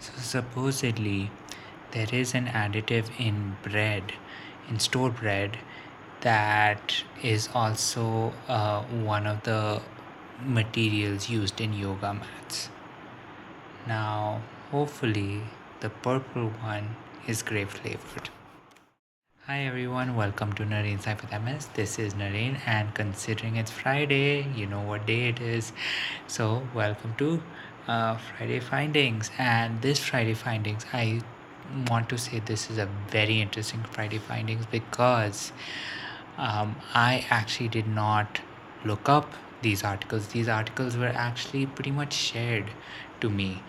So supposedly there is an additive in bread, in store bread, that is also one of the materials used in yoga mats. Now, hopefully, the purple one is grape flavored. Hi everyone, welcome to Naren Sci with MS. This is Naren, and considering it's Friday, you know what day it is. So, welcome to Friday Findings. And this Friday Findings, I want to say this is a very interesting Friday Findings because I actually did not look up these articles. These articles were actually pretty much shared to me,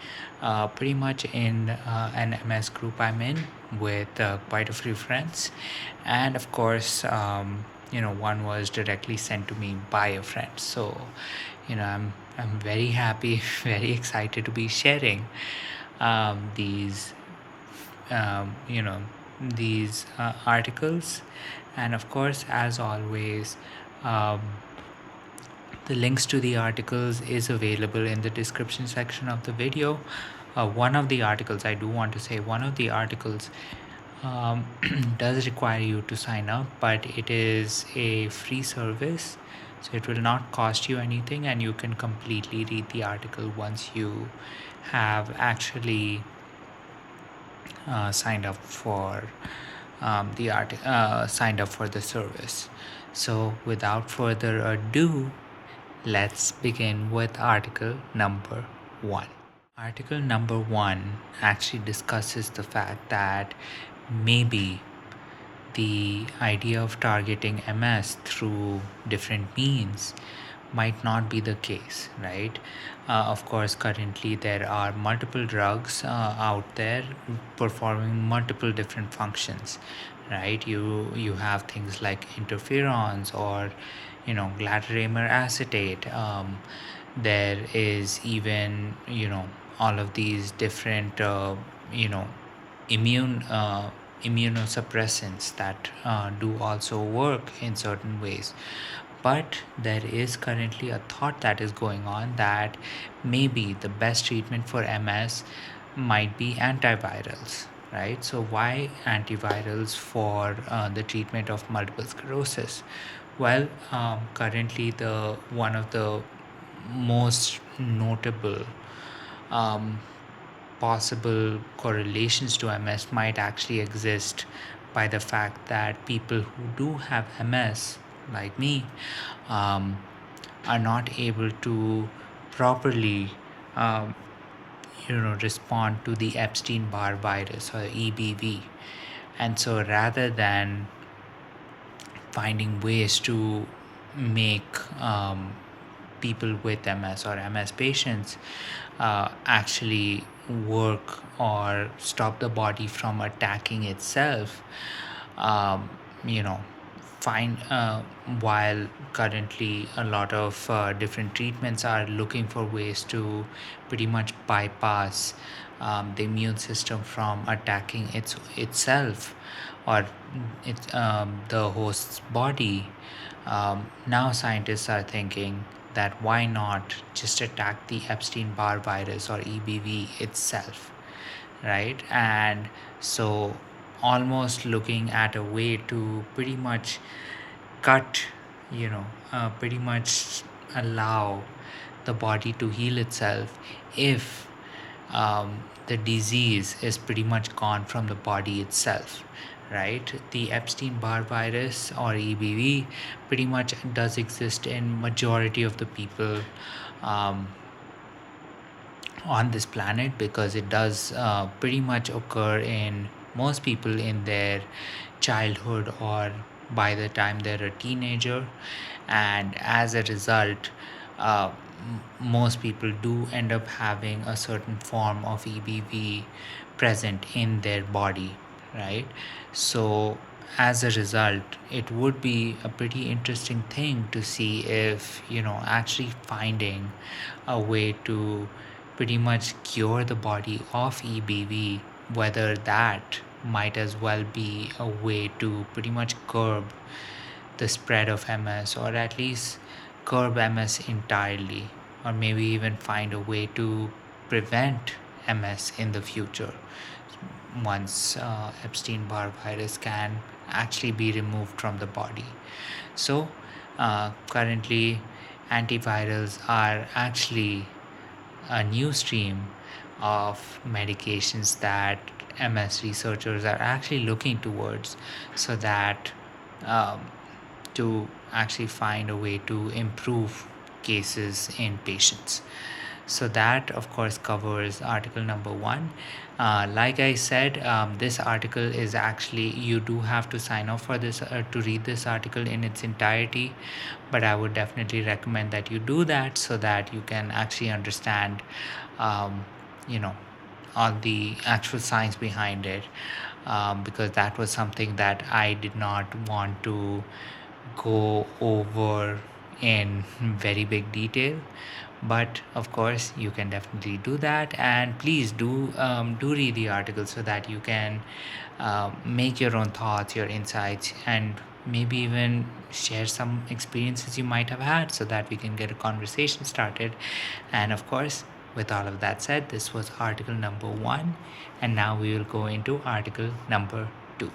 pretty much in an MS group I'm in with quite a few friends, and of course, one was directly sent to me by a friend. So, I'm very happy, very excited to be sharing these um, you know these articles, and of course, as always, um, the links to the articles is available in the description section of the video. One of the articles, I do want to say, one of the articles um, does require you to sign up, but it is a free service, so it will not cost you anything, and you can completely read the article once you have actually signed up for signed up for the service. So without further ado, let's begin with article number 1. Article number 1 actually discusses the fact that maybe the idea of targeting MS through different means might not be the case, right? Of course, currently there are multiple drugs out there performing multiple different functions, right? You have things like interferons or glatiramer acetate. There is even all of these different immune immunosuppressants that do also work in certain ways. But there is currently a thought that is going on that maybe the best treatment for MS might be antivirals, right? So why antivirals for the treatment of multiple sclerosis? Well, currently the one of the most notable um, possible correlations to MS might actually exist by the fact that people who do have MS, like me, um, are not able to properly um, respond to the Epstein-Barr virus or EBV. And so rather than finding ways to make people with MS or MS patients actually work or stop the body from attacking itself, um, you know, find while currently a lot of different treatments are looking for ways to pretty much bypass the immune system from attacking itself or the host's body. Now scientists are thinking that why not just attack the Epstein-Barr virus or EBV itself, right? And so almost looking at a way to pretty much cut, pretty much allow the body to heal itself if the disease is pretty much gone from the body itself, right? The Epstein-Barr virus or EBV pretty much does exist in majority of the people um, on this planet, because it does pretty much occur in most people in their childhood or by the time they're a teenager, and as a result most people do end up having a certain form of EBV present in their body, right? So as a result, it would be a pretty interesting thing to see if actually finding a way to pretty much cure the body of EBV, whether that might as well be a way to pretty much curb the spread of MS, or at least curb MS entirely, or maybe even find a way to prevent MS in the future once Epstein-Barr virus can actually be removed from the body. So currently antivirals are actually a new stream of medications that MS researchers are actually looking towards, so that um, to actually find a way to improve cases in patients. So that of course covers article number 1. Like I said, this article is actually, you do have to sign up for this to read this article in its entirety, but I would definitely recommend that you do that so that you can actually understand um, you know all the actual science behind it, because that was something that I did not want to go over in very big detail. But of course you can definitely do that, and please do read the article so that you can make your own thoughts, your insights, and maybe even share some experiences you might have had so that we can get a conversation started. And of course, with all of that said, this was article number 1, and now we will go into article number 2.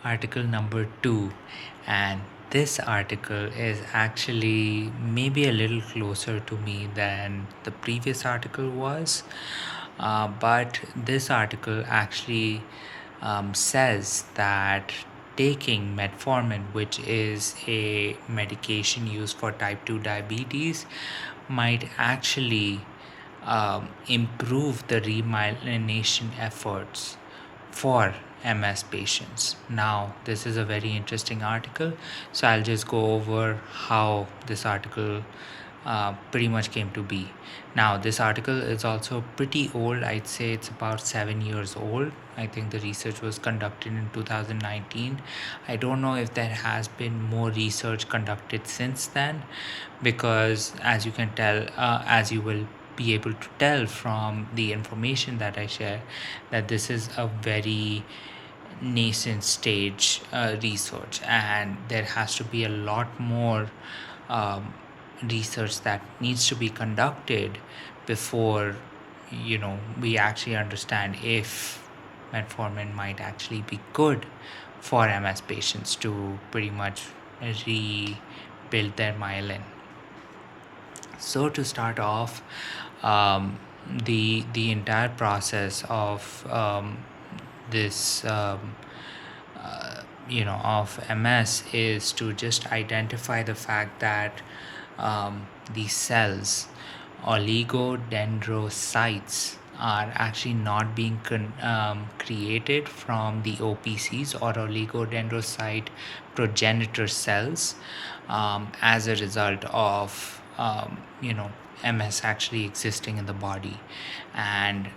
Article number 2, and this article is actually maybe a little closer to me than the previous article was, but this article actually says that taking metformin, which is a medication used for type 2 diabetes, might actually improve the remyelination efforts for MS patients. Now, this is a very interesting article, so I'll just go over how this article pretty much came to be. Now, this article is also pretty old. I'd say it's about 7 years old. I think the research was conducted in 2019. I don't know if there has been more research conducted since then, because as you can tell, as you will be able to tell from the information that I share, that this is a very nascent stage research, and there has to be a lot more um, research that needs to be conducted before we actually understand if metformin might actually be good for MS patients to pretty much rebuild their myelin. So to start off, the entire process of this of MS is to just identify the fact that these cells, oligodendrocytes, are actually not being created from the OPCs, or oligodendrocyte progenitor cells, as a result of MS actually existing in the body. And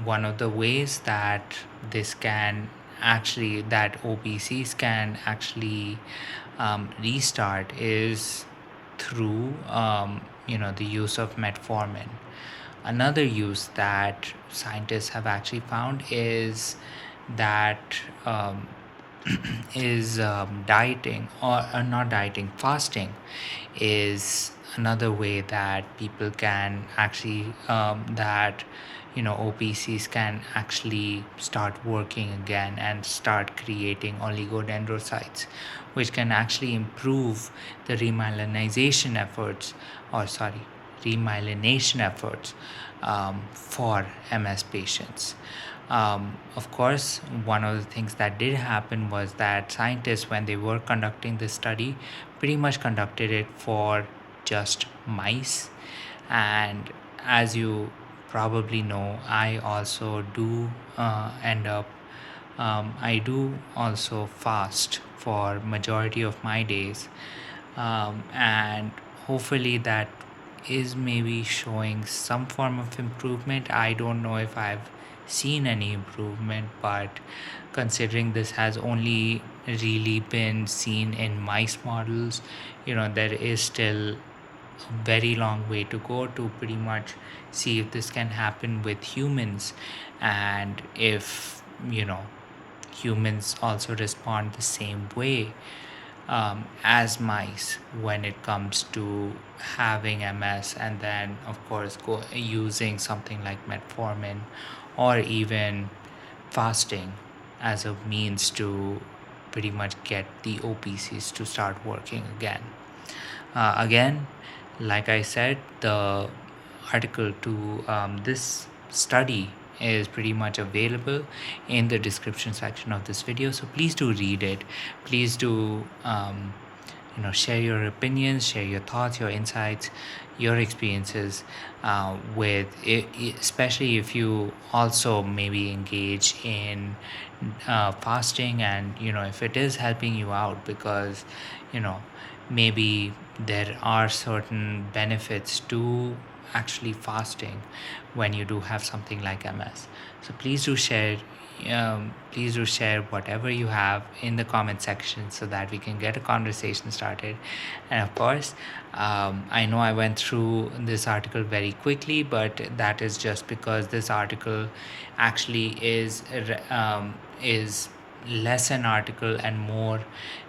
one of the ways that this can actually, that OPCs can actually restart is through the use of metformin. Another use that scientists have actually found is that dieting, or not dieting, fasting is another way that people can actually that OPCs can actually start working again and start creating oligodendrocytes, which can actually improve the remyelination efforts for MS patients. Of course, one of the things that did happen was that scientists, when they were conducting this study, pretty much conducted it for just mice. And as you probably know, I also do I do also fast for majority of my days, and hopefully that is maybe showing some form of improvement. I don't know if I've seen any improvement, but considering this has only really been seen in mice models, there is still a very long way to go to pretty much see if this can happen with humans, and if humans also respond the same way. as mice when it comes to having MS, and then of course using something like metformin or even fasting as a means to pretty much get the OPCs to start working again. Again, like I said, the article to this study is pretty much available in the description section of this video, so please do read it. Please do share your opinions, share your thoughts, your insights, your experiences with it, especially if you also maybe engage in fasting, and if it is helping you out, because you know maybe there are certain benefits to actually fasting when you do have something like MS. So please do share whatever you have in the comment section so that we can get a conversation started. And of course, I know I went through this article very quickly, but that is just because this article actually is less an article and more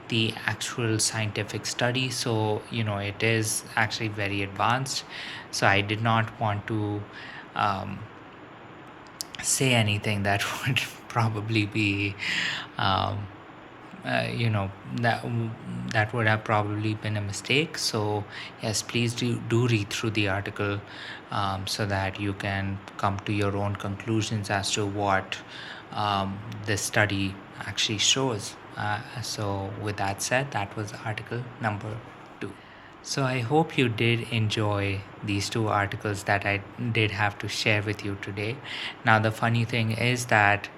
the actual scientific study. So it is actually very advanced, so I did not want to um, say anything that would probably be um, you know that that would have probably been a mistake. So yes, please do read through the article, so that you can come to your own conclusions as to what this study actually shows. So with that said, that was article number 2. So I hope you did enjoy these two articles that I did have to share with you today. Now the funny thing is that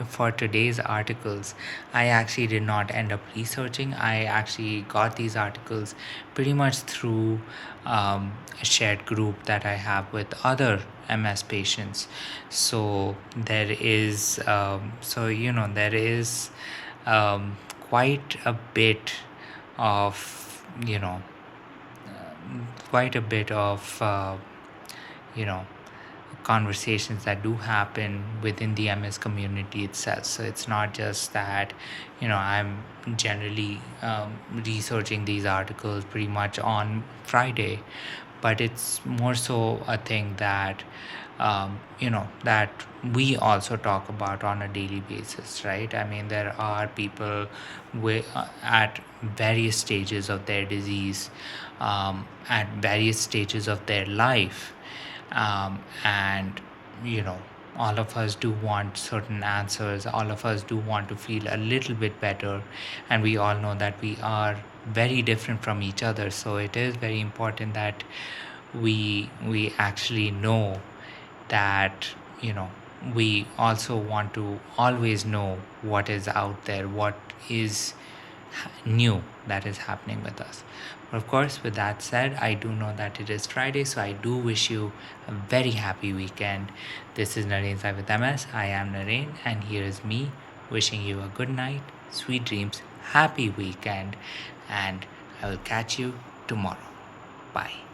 for today's articles, I actually did not end up researching. I actually got these articles pretty much through a shared group that I have with other MS patients. So there is there is quite a bit of quite a bit of you know conversations that do happen within the MS community itself. So it's not just that I'm generally researching these articles pretty much on Friday, but it's more so a thing that that we also talk about on a daily basis, right? I mean, there are people at various stages of their disease, at various stages of their life, and all of us do want certain answers. All of us do want to feel a little bit better, and we all know that we are very different from each other. So it is very important that we actually know that we also want to always know what is out there, what is new that is happening with us. But of course, with that said, I do know that it is Friday, so I do wish you a very happy weekend. This is Naren Sai with MS. I am Naren, and here is me wishing you a good night, sweet dreams, happy weekend, and I will catch you tomorrow. Bye.